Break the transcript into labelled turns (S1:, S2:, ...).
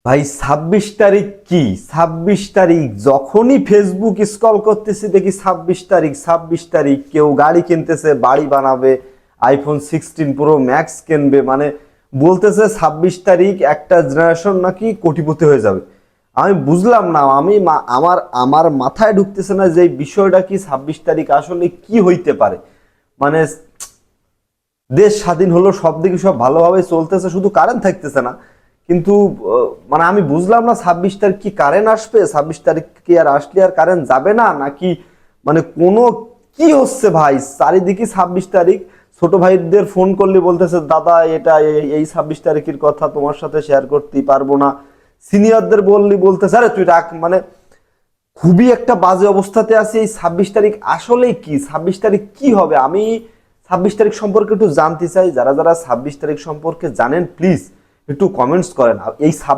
S1: ভাই ২৬ তারিখ কি? ২৬ তারিখ যখনই ফেসবুক স্ক্রল করতেছি দেখি ২৬ তারিখ। ২৬ তারিখ কেউ গাড়ি কিনতেছে, বাড়ি বানাবে, আইফোন 16 প্রো ম্যাক্স কিনবে, মানে বলতেছে ২৬ তারিখ একটা জেনারেশন নাকি কোটিপতি হয়ে যাবে। আমি বুঝলাম না, আমার আমার মাথায় ঢুকতেছে না যে এই বিষয়টা কি, ২৬ তারিখ আসলে কি হইতে পারে। মানে দেশ স্বাধীন হলো, সব দিকে সব ভালোভাবে চলতেছে, শুধু কারেন্ট থাকতেছে না। কিন্তু মানে আমি বুঝলাম না ২৬ তারিখ কি কারেন্ট আসবে, ২৬ তারিখ কি আর আসলে আর কারেন্ট যাবে না নাকি, মানে কোনো কি হচ্ছে ভাই চারিদিকে ২৬ তারিখ। ছোট ভাইদের ফোন করলে বলতেছে দাদা এটা এই ২৬ তারিখের কথা তোমার সাথে শেয়ার করতে পারবো না। সিনিয়রদের বললি বলতেছে আরে তুই রাখ। মানে খুবই একটা বাজে অবস্থাতে আছি। এই ২৬ তারিখ আসলে কি, ২৬ তারিখ কি হবে? আমি ২৬ তারিখ সম্পর্কে একটু জানতে চাই। যারা যারা ২৬ তারিখ সম্পর্কে জানেন প্লিজ একটু কমেন্টস করেন। এই ২৬